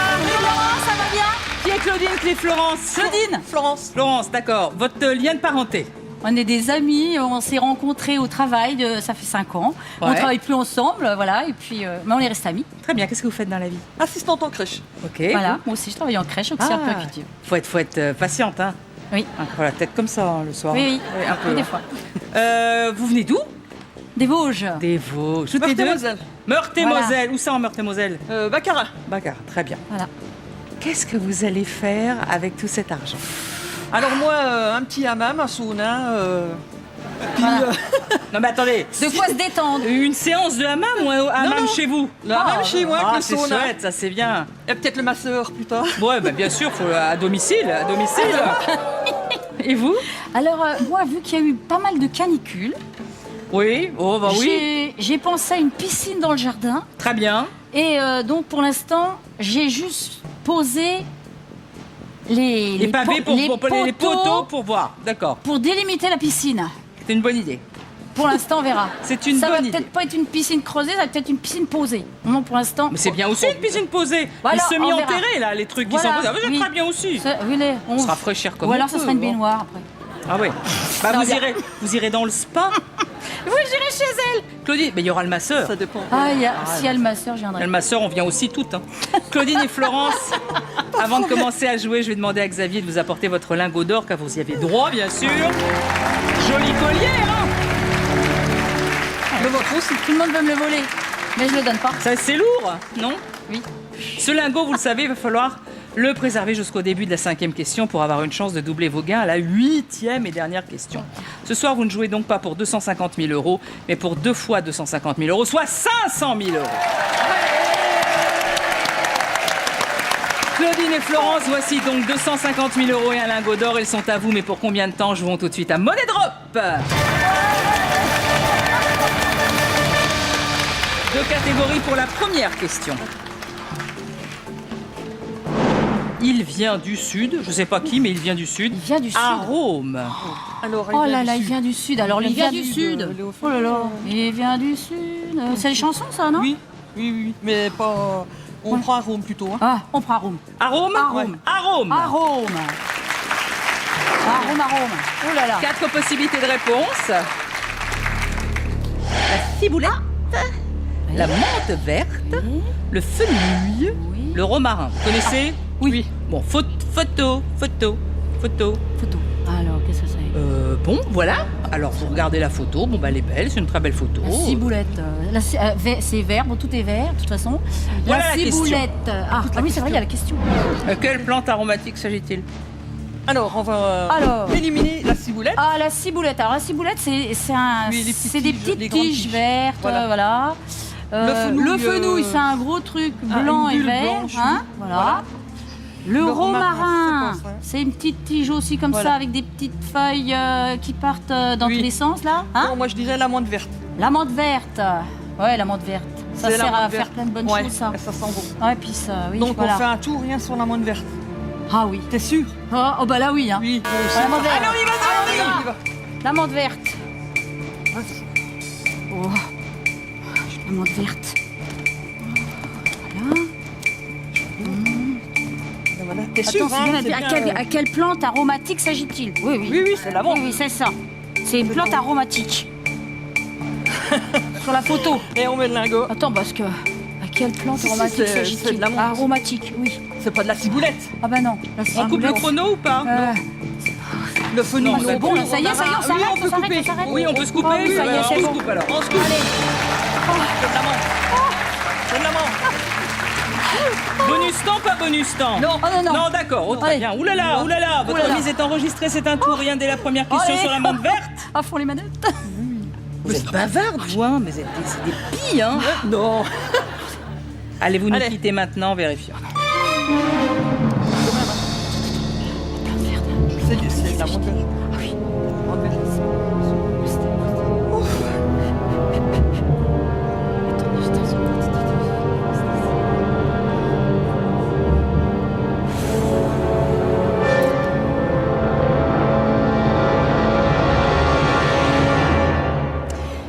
Speaker 2: Ça va bien?
Speaker 4: Qui est Claudine, qui est Florence?
Speaker 5: Claudine. Florence.
Speaker 4: Florence, d'accord. Votre lien de parenté?
Speaker 5: On est des amis, on s'est rencontrés au travail, ça fait 5 ans. On
Speaker 4: Ouais.
Speaker 5: travaille plus ensemble, voilà, et puis, mais on est restés amis.
Speaker 4: Très bien, qu'est-ce que vous faites dans la vie?
Speaker 5: Assistante en crèche.
Speaker 4: Ok.
Speaker 5: Voilà, moi aussi je travaille en crèche, donc c'est un peu actif.
Speaker 4: Faut être patiente, hein.
Speaker 5: Oui.
Speaker 4: Faut la tête comme ça hein, le soir.
Speaker 5: Oui,
Speaker 4: un peu.
Speaker 5: des fois.
Speaker 4: Vous venez d'où?
Speaker 5: Des Vosges.
Speaker 4: Des Vosges. Toutes les deux
Speaker 5: Meurthe-et-Moselle.
Speaker 4: Meurthe-et-Moselle. Où ça en Meurthe-et-Moselle?
Speaker 5: Baccarat.
Speaker 4: Baccarat, très bien.
Speaker 5: Voilà.
Speaker 4: Qu'est-ce que vous allez faire avec tout cet argent?
Speaker 6: Alors moi, un petit hammam, un sauna, puis
Speaker 5: Voilà.
Speaker 4: Non mais attendez,
Speaker 5: De quoi se détendre.
Speaker 4: une séance de hammam ou un hammam
Speaker 6: non.
Speaker 4: chez vous?
Speaker 6: le hammam chez moi, avec le
Speaker 4: c'est
Speaker 6: sauna.
Speaker 4: chouette, ça c'est bien.
Speaker 6: Et peut-être le masseur plus tard.
Speaker 4: Ouais, bah, bien sûr, faut à domicile, Et vous?
Speaker 5: Alors, moi, vu qu'il y a eu pas mal de canicules,
Speaker 4: Oui, oh bah oui,
Speaker 5: j'ai pensé à une piscine dans le jardin.
Speaker 4: très bien.
Speaker 5: Et donc, pour l'instant, j'ai juste posé
Speaker 4: Les pavés pour les poteaux pour voir, d'accord.
Speaker 5: pour délimiter la piscine.
Speaker 4: C'est une bonne idée.
Speaker 5: Pour l'instant, on verra.
Speaker 4: C'est une
Speaker 5: Ça va
Speaker 4: bonne idée.
Speaker 5: peut-être pas être une piscine creusée, ça va peut-être une piscine posée. Non, pour l'instant.
Speaker 4: Mais c'est bien aussi une piscine posée.
Speaker 5: Voilà,
Speaker 4: Les
Speaker 5: on verra.
Speaker 4: semi-enterrés là, les trucs qui
Speaker 5: Voilà,
Speaker 4: sont posés. Ah, c'est
Speaker 5: oui.
Speaker 4: très bien aussi.
Speaker 5: Oui, on
Speaker 4: Se rafraîchir comme
Speaker 5: Ou
Speaker 4: on
Speaker 5: alors, ça
Speaker 4: peut,
Speaker 5: sera une
Speaker 4: bon.
Speaker 5: baignoire après.
Speaker 4: Ah oui. Bah,
Speaker 5: Non,
Speaker 4: vous irez dans le spa.
Speaker 5: Oui, j'irai chez elle.
Speaker 4: Claudine, mais il y aura le masseur.
Speaker 6: Ça dépend.
Speaker 5: Si elle ma soeur, je
Speaker 4: Et
Speaker 5: viendrai.
Speaker 4: le masseur, on vient aussi toutes. Hein. Claudine et Florence, avant de commencer à jouer, je vais demander à Xavier de vous apporter votre lingot d'or, car vous y avez droit, bien sûr. Joli collier, hein.
Speaker 5: Le vôtre aussi. Tout le monde veut me le voler. Mais je le donne pas.
Speaker 4: Ça, c'est lourd, non?
Speaker 5: Oui.
Speaker 4: Ce lingot, vous le savez, il va falloir le préserver jusqu'au début de la 5e question pour avoir une chance de doubler vos gains à la 8e et dernière question. Ce soir, vous ne jouez donc pas pour 250 000 euros, mais pour 2 fois 250 000 euros, soit 500 000 euros. Claudine et Florence, voici donc 250 000 euros et un lingot d'or. Ils sont à vous, mais pour combien de temps? Jouons tout de suite à Money Drop. 2 catégories pour la première question. Il vient du sud, je sais pas qui, mais il vient du sud.
Speaker 5: Il vient du sud.
Speaker 4: Arôme.
Speaker 6: Alors,
Speaker 5: Oh là
Speaker 6: du
Speaker 5: là, il
Speaker 6: sud.
Speaker 5: vient du sud. Alors, il vient du sud. Oh là là. Il vient du sud. C'est les chansons, ça, non?
Speaker 6: Oui, mais pas. On prend un rhum plutôt. Hein.
Speaker 5: Ah, on prend Arôme.
Speaker 4: Arôme.
Speaker 5: Arôme.
Speaker 4: Arôme.
Speaker 5: Arôme. Arôme. Oh là là.
Speaker 4: 4 possibilités de réponse. La ciboulette, la menthe verte, le fenouil,
Speaker 5: Oui.
Speaker 4: le romarin. Vous connaissez?
Speaker 5: Oui.
Speaker 4: Bon, photo.
Speaker 5: Photo. Alors, qu'est-ce que c'est?
Speaker 4: Bon, voilà. Alors, vous regardez la photo. Bon, bah, elle est belle. C'est une très belle photo.
Speaker 5: La ciboulette. C'est vert. Bon, tout est vert, de toute façon.
Speaker 4: Voilà la
Speaker 5: la ciboulette. Ah oui, c'est vrai, il y a la question.
Speaker 4: Quelle plante aromatique s'agit-il?
Speaker 6: Alors, on va
Speaker 5: Alors.
Speaker 6: éliminer la ciboulette.
Speaker 5: Ah, la ciboulette. Alors, la ciboulette, c'est
Speaker 6: Oui, les petites
Speaker 5: des
Speaker 6: tiges,
Speaker 5: petites
Speaker 6: les grandes
Speaker 5: tiges
Speaker 6: tiges.
Speaker 5: vertes.
Speaker 6: Voilà.
Speaker 5: Le
Speaker 6: fenouil,
Speaker 5: fenouil, c'est un gros truc blanc
Speaker 6: une
Speaker 5: et
Speaker 6: bulle
Speaker 5: vert.
Speaker 6: blanche,
Speaker 5: Hein,
Speaker 6: oui.
Speaker 5: voilà. Le romarin,
Speaker 6: c'est quoi, ça
Speaker 5: c'est une petite tige aussi comme
Speaker 6: Voilà.
Speaker 5: ça, avec des petites feuilles qui partent dans
Speaker 6: Oui.
Speaker 5: tous les sens, là. Hein?
Speaker 6: Non, moi je dirais l'amande verte.
Speaker 5: L'amande verte. Ouais, l'amande verte. Ça
Speaker 6: C'est
Speaker 5: sert
Speaker 6: l'amande
Speaker 5: à
Speaker 6: verte.
Speaker 5: faire plein de bonnes
Speaker 6: Ouais,
Speaker 5: choses, ça.
Speaker 6: ça sent bon.
Speaker 5: Ouais, puis ça, oui,
Speaker 6: Donc
Speaker 5: voilà.
Speaker 6: on fait un tour rien sur l'amande verte.
Speaker 5: Ah oui.
Speaker 6: T'es sûr?
Speaker 5: Oh, bah là, oui. Hein.
Speaker 6: Oui.
Speaker 5: L'amande verte.
Speaker 6: Allez, on y va,
Speaker 5: Allez,
Speaker 6: on y va.
Speaker 5: L'amande verte. Oh. L'amande verte. Voilà.
Speaker 6: Voilà. T'es
Speaker 5: Attends,
Speaker 6: sûr,
Speaker 5: c'est
Speaker 6: hein,
Speaker 5: bien,
Speaker 6: c'est
Speaker 5: à,
Speaker 6: bien,
Speaker 5: à quelle plante aromatique s'agit-il? Oui, oui.
Speaker 6: Oui, oui, c'est l'amande.
Speaker 5: Oui, oui, c'est ça. C'est une plante aromatique. Sur la photo.
Speaker 6: Et on met le lingot.
Speaker 5: Attends, parce que... À quelle plante
Speaker 6: Si, si,
Speaker 5: aromatique
Speaker 6: c'est de
Speaker 5: s'agit-il?
Speaker 6: l'amande.
Speaker 5: Aromatique, oui.
Speaker 6: C'est pas de la ciboulette.
Speaker 5: Ah bah non. La
Speaker 4: On coupe le
Speaker 5: ciboulette,
Speaker 4: chrono ou pas
Speaker 6: Le fenouil.
Speaker 4: Non,
Speaker 6: non
Speaker 4: c'est
Speaker 5: bon,
Speaker 6: plus.
Speaker 5: ça y est, ça y est, on
Speaker 6: Oui,
Speaker 5: s'arrête,
Speaker 6: on peut couper.
Speaker 5: on s'arrête.
Speaker 4: Oui, on peut se couper.
Speaker 5: Oh oui, ça y est,
Speaker 4: Alors,
Speaker 5: c'est
Speaker 4: on se
Speaker 5: bon.
Speaker 4: coupe alors.
Speaker 6: On se coupe. C'est de l'amande. C'est de l'amande.
Speaker 4: Bonus temps, pas bonus temps?
Speaker 6: Non.
Speaker 5: Oh non, non.
Speaker 4: Non, d'accord, oh, très
Speaker 5: Allez.
Speaker 4: bien. Oulala, oulala, votre
Speaker 5: Oulala.
Speaker 4: mise est enregistrée, c'est un tour, rien dès la première question
Speaker 5: Allez.
Speaker 4: sur l'amande verte.
Speaker 5: À fond les manettes.
Speaker 4: Vous êtes bavarde, vous, hein, mais c'est des pilles, hein.
Speaker 6: Non.
Speaker 4: Allez-vous nous
Speaker 6: Allez.
Speaker 4: quitter maintenant, vérifions.
Speaker 6: C'est de l'amande verte.
Speaker 5: Oui.
Speaker 6: Amande verte.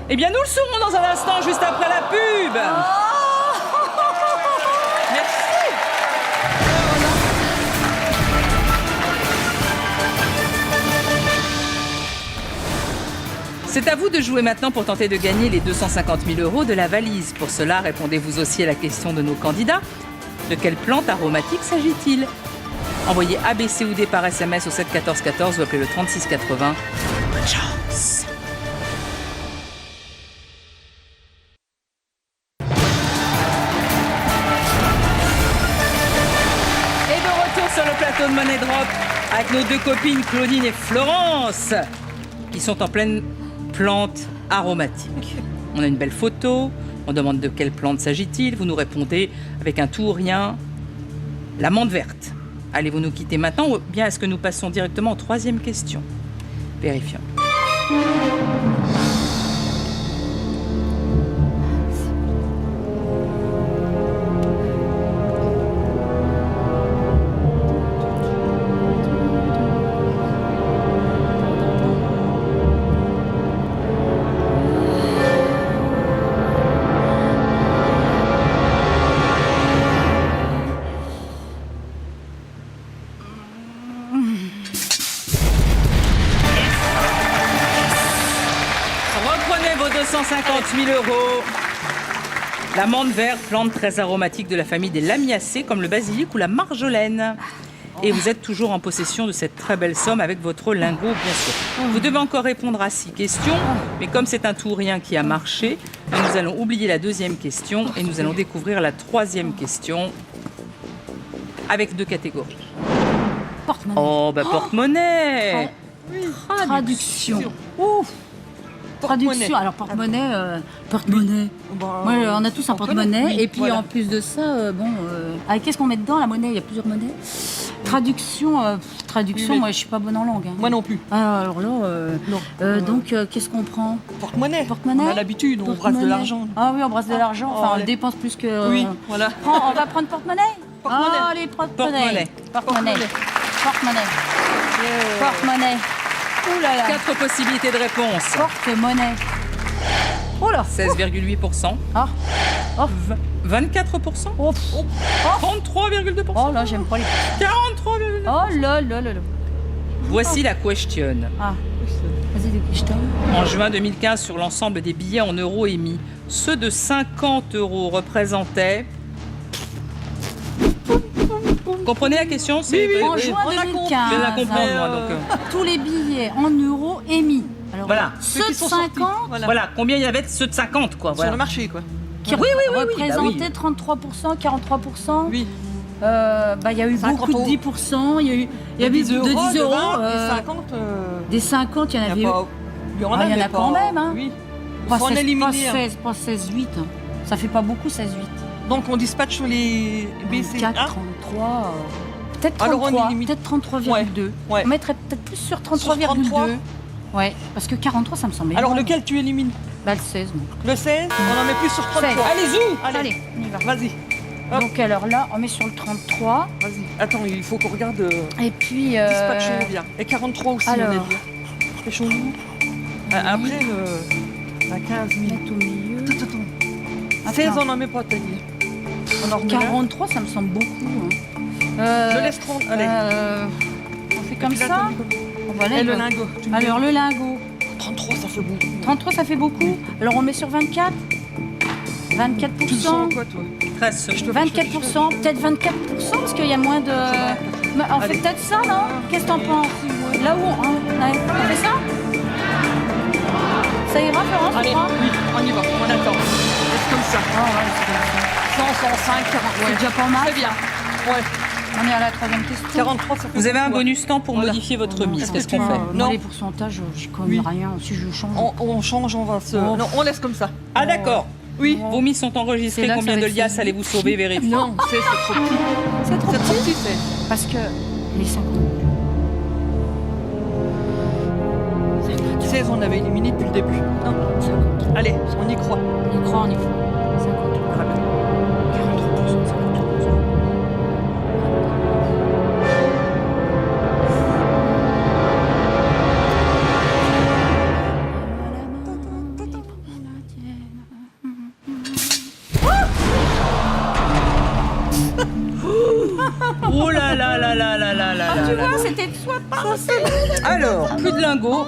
Speaker 4: Eh bien, nous le saurons dans un instant, juste après la pub. C'est à vous de jouer maintenant pour tenter de gagner les 250 000 € de la valise. Pour cela, répondez-vous aussi à la question de nos candidats. De quelle plante aromatique s'agit-il? Envoyez A, B, C ou D par SMS au 7 14 14 ou appelez le 36 80. Bonne chance. Et de retour sur le plateau de Money Drop avec nos deux copines Claudine et Florence qui sont en pleine plante aromatique. On a une belle photo, on demande de quelle plante s'agit-il, vous nous répondez avec un tout ou rien, l'amande verte. Allez-vous nous quitter maintenant ou bien est-ce que nous passons directement aux troisième question? Vérifions. Reprenez vos 250 000 €. L'amande verte, plante très aromatique de la famille des lamiacées, comme le basilic ou la marjolaine. Et vous êtes toujours en possession de cette très belle somme avec votre lingot, bien sûr. Vous devez encore répondre à 6 questions, mais comme c'est un tout ou rien qui a marché, nous allons oublier la deuxième question et nous allons découvrir la troisième question avec 2 catégories.
Speaker 5: Porte-monnaie.
Speaker 4: Oh, bah porte-monnaie.
Speaker 5: Traduction. Ouf. Traduction. Alors porte-monnaie, porte-monnaie.
Speaker 6: Bah,
Speaker 5: Ouais, on a tous un porte-monnaie.
Speaker 6: Oui,
Speaker 5: Et puis
Speaker 6: voilà.
Speaker 5: en plus de ça, qu'est-ce qu'on met dedans la monnaie? Il y a plusieurs monnaies. Traduction,
Speaker 6: Oui, mais-
Speaker 5: moi je suis pas bonne en langue. Hein.
Speaker 6: Moi non plus.
Speaker 5: Ah, alors là,
Speaker 6: Non.
Speaker 5: donc qu'est-ce qu'on prend?
Speaker 6: Porte-monnaie.
Speaker 5: Porte-monnaie.
Speaker 6: On a l'habitude, on brasse de
Speaker 5: Porte-monnaie.
Speaker 6: l'argent.
Speaker 5: Ah oui, on brasse de l'argent. Enfin, on
Speaker 6: allez.
Speaker 5: dépense plus que.
Speaker 6: Oui, voilà.
Speaker 5: On va prendre porte-monnaie.
Speaker 6: Porte-monnaie.
Speaker 5: Ah, allez, porte-monnaie.
Speaker 4: Porte-monnaie.
Speaker 5: Porte-monnaie. Porte-monnaie. Porte-monnaie. Ouh là là.
Speaker 4: 4 possibilités de réponse.
Speaker 5: Porte-monnaie. Oh là.
Speaker 4: 16,8%.
Speaker 5: Ah. Oh.
Speaker 4: 24%.
Speaker 5: Oh.
Speaker 4: 33,2%.
Speaker 5: Oh là, j'aime pas les.
Speaker 4: 43,2%.
Speaker 5: Oh là là là là.
Speaker 4: Voici la question.
Speaker 5: Ah. Vas-y, dépêche-toi.
Speaker 4: En juin 2015, sur l'ensemble des billets en euros émis, ceux de 50 € représentaient... Comprenez la question? C'est
Speaker 5: En juin
Speaker 6: on a
Speaker 5: 2015.
Speaker 6: compris.
Speaker 4: Je viens de la comprendre, moi, donc...
Speaker 5: Tous les billets en euros émis. Alors,
Speaker 4: Voilà.
Speaker 5: Ceux de
Speaker 6: qui sont sortis.
Speaker 5: 50
Speaker 4: Voilà, combien il y avait de ceux de 50, quoi.
Speaker 6: Sur
Speaker 4: Voilà.
Speaker 6: le marché, quoi.
Speaker 5: qui
Speaker 4: Oui, oui, oui, oui, bah
Speaker 5: représentaient
Speaker 4: oui.
Speaker 5: 33%, 43%.
Speaker 6: Oui.
Speaker 5: Il y a eu
Speaker 6: 50
Speaker 5: beaucoup de
Speaker 6: euros.
Speaker 5: 10%, il y a eu de 10 euros,
Speaker 6: de 20,
Speaker 5: euh,
Speaker 6: et 50.
Speaker 5: des 50, il y en
Speaker 6: Il
Speaker 5: avait
Speaker 6: y
Speaker 5: eu.
Speaker 6: a pas. Il y en a,
Speaker 5: Ah, il y en
Speaker 6: mais
Speaker 5: a quand
Speaker 6: pas-
Speaker 5: même, hein.
Speaker 6: Oui.
Speaker 5: Pas
Speaker 6: Faut en
Speaker 5: 16,
Speaker 6: éliminer.
Speaker 5: pas 16, 8. Hein. Ça fait pas beaucoup, 16, 8.
Speaker 6: Donc on dispatche sur les BC.
Speaker 5: 4,
Speaker 6: Ah,
Speaker 5: 33. Peut-être
Speaker 6: Alors, on
Speaker 5: 33,
Speaker 6: élimine.
Speaker 5: peut-être 33,2.
Speaker 6: Ouais.
Speaker 5: On mettrait peut-être plus sur
Speaker 6: Sur 33.
Speaker 5: 33,2. Ouais, parce que 43, ça me semble
Speaker 6: Alors,
Speaker 5: énorme.
Speaker 6: lequel tu élimines?
Speaker 5: Bah, le 16, moi.
Speaker 6: Le 16? On en met plus sur 33.
Speaker 5: 16.
Speaker 6: Allez-y.
Speaker 5: Allez, on y va.
Speaker 6: Vas-y. Hop.
Speaker 5: Donc, alors là, on met sur le 33.
Speaker 6: Vas-y. Attends, il faut qu'on regarde.
Speaker 5: Et puis.
Speaker 6: Dispatchons bien. Et 43 aussi,
Speaker 5: alors.
Speaker 6: on est bien. Dépêchons-nous. Après, à 15 000.
Speaker 5: Mettre au milieu.
Speaker 6: Attends. 16, on n'en met pas, Tania. On en remet là.
Speaker 5: 43, ça me semble beaucoup. Hein.
Speaker 6: Je laisse 30. Allez.
Speaker 5: On fait comme
Speaker 6: Et puis là,
Speaker 5: ça.
Speaker 6: Tania,
Speaker 5: On va
Speaker 6: Et
Speaker 5: aller
Speaker 6: le lingot. tu me
Speaker 5: Alors, le lingot.
Speaker 6: dis. 33, ça fait beaucoup.
Speaker 5: 33, ça fait beaucoup. Alors, on met sur 24.
Speaker 6: Tu le sens
Speaker 5: 24%.
Speaker 6: quoi, toi?
Speaker 4: 13 secondes.
Speaker 5: 24%, peut-être 24%, parce qu'il y a moins de. Mais on fait
Speaker 6: Allez.
Speaker 5: peut-être ça, non? Qu'est-ce que t'en penses? Là où on fait ça? Ça ira, Florence?
Speaker 6: Allez,
Speaker 5: tu crois?
Speaker 6: oui, on y va. On attend. Laisse comme ça.
Speaker 5: Ah ouais, c'est comme ça.
Speaker 6: 100, 105, 40.
Speaker 5: C'est déjà pas mal.
Speaker 6: Très bien. Ouais.
Speaker 5: On est à la troisième question.
Speaker 6: 43, ça fait
Speaker 4: Vous avez un
Speaker 6: beaucoup, ouais.
Speaker 4: bonus temps pour
Speaker 6: Voilà.
Speaker 4: modifier votre mise.
Speaker 6: Est-ce
Speaker 4: Qu'est-ce
Speaker 6: que
Speaker 4: qu'on
Speaker 6: tu
Speaker 4: fait?
Speaker 6: Non.
Speaker 5: Les pourcentages, j'y connais
Speaker 6: Oui.
Speaker 5: rien. Si je change.
Speaker 6: On change, on va se.
Speaker 5: Oh.
Speaker 6: Non, on laisse comme ça.
Speaker 4: Ah d'accord.
Speaker 6: Oui.
Speaker 4: Vos mises sont enregistrées.
Speaker 5: C'est là que
Speaker 4: Combien
Speaker 5: ça va
Speaker 4: de
Speaker 5: être
Speaker 4: liasses
Speaker 5: saisi.
Speaker 4: allez-vous sauver? Vérifiez.
Speaker 6: Non, c'est trop petit.
Speaker 5: C'est trop petit.
Speaker 6: c'est.
Speaker 5: Parce que les 50.
Speaker 6: 16, on avait éliminé depuis le début. Non.
Speaker 5: 50.
Speaker 6: Allez, on y croit.
Speaker 5: On y croit, on y croit. 50.
Speaker 6: Très bien.
Speaker 5: 43%, 50%.
Speaker 4: Oh là là là là là là là là là.
Speaker 5: C'était soit pas.
Speaker 4: Alors, plus de lingots.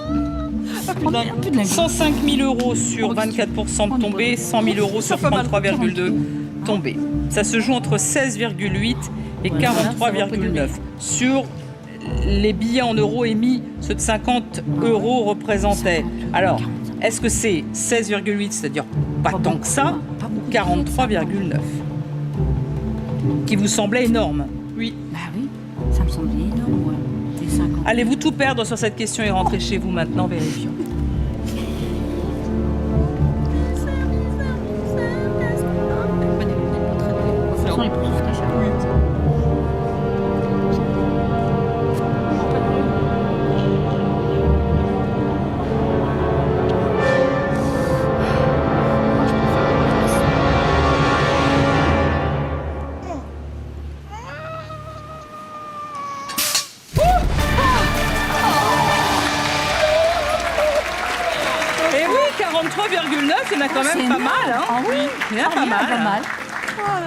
Speaker 5: Plus de lingots.
Speaker 4: 105 000 € sur 24% de tombés, 100 000 € sur 33,2 tombés. Ça se joue entre 16,8 et 43,9. Sur les billets en euros émis, ceux de 50 € représentaient. Alors, est-ce que c'est 16,8, c'est-à-dire pas tant que ça, ou 43,9 qui vous semblait énorme?
Speaker 6: Oui.
Speaker 5: Bah oui, ça me semblait énorme, ouais. Des 50.
Speaker 4: Allez-vous tout perdre sur cette question et rentrer chez vous maintenant? Vérifions.
Speaker 5: Ce sont les pourcentages.
Speaker 4: Et oui, 43,9, il y en a quand même
Speaker 5: C'est
Speaker 4: pas
Speaker 5: énorme.
Speaker 4: mal. Hein?
Speaker 5: Ah oui,
Speaker 4: Il y en a pas
Speaker 5: rien,
Speaker 4: mal.
Speaker 5: pas mal.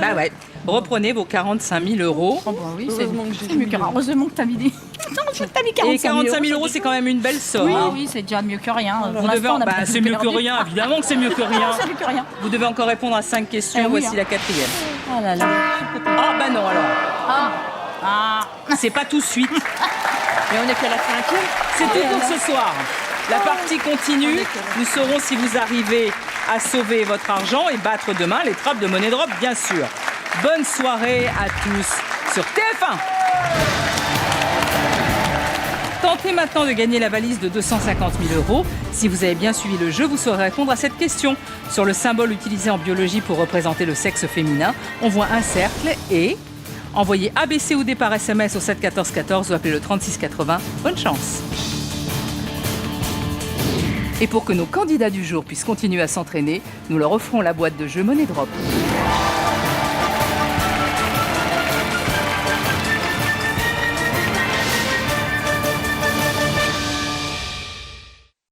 Speaker 4: Bah ouais. Reprenez vos 45 000 €.
Speaker 5: Oh bah oui,
Speaker 6: Heureusement que j'ai
Speaker 5: c'est mieux
Speaker 6: mis,
Speaker 5: que rien. Heureusement que t'as mis des... Non, t'as mis 45
Speaker 4: Et 45 000 €, c'est quand même une belle somme.
Speaker 5: Oui,
Speaker 4: hein.
Speaker 5: oui, c'est déjà mieux que rien. Pour
Speaker 4: Vous devez
Speaker 5: l'instant, on a
Speaker 4: bah,
Speaker 5: pas
Speaker 4: c'est mieux que
Speaker 5: perdu.
Speaker 4: rien, évidemment que c'est mieux que rien.
Speaker 5: C'est mieux que rien.
Speaker 4: Vous devez encore répondre à 5 questions.
Speaker 5: Eh oui,
Speaker 4: Voici
Speaker 5: hein.
Speaker 4: la quatrième.
Speaker 5: Oh là là.
Speaker 4: Ah bah non alors.
Speaker 5: Ah.
Speaker 4: C'est pas tout de suite.
Speaker 6: Et on est qu'à la 5e.
Speaker 4: C'est tout pour ce soir. La partie continue. Nous saurons si vous arrivez à sauver votre argent et battre demain les trappes de Money Drop, bien sûr. Bonne soirée à tous sur TF1. Tentez maintenant de gagner la valise de 250 000 €. Si vous avez bien suivi le jeu, vous saurez répondre à cette question. Sur le symbole utilisé en biologie pour représenter le sexe féminin, on voit un cercle et... Envoyez ABC ou D par SMS au 7 14 14 ou appelez le 36 80. Bonne chance. Et pour que nos candidats du jour puissent continuer à s'entraîner, nous leur offrons la boîte de jeu Money Drop.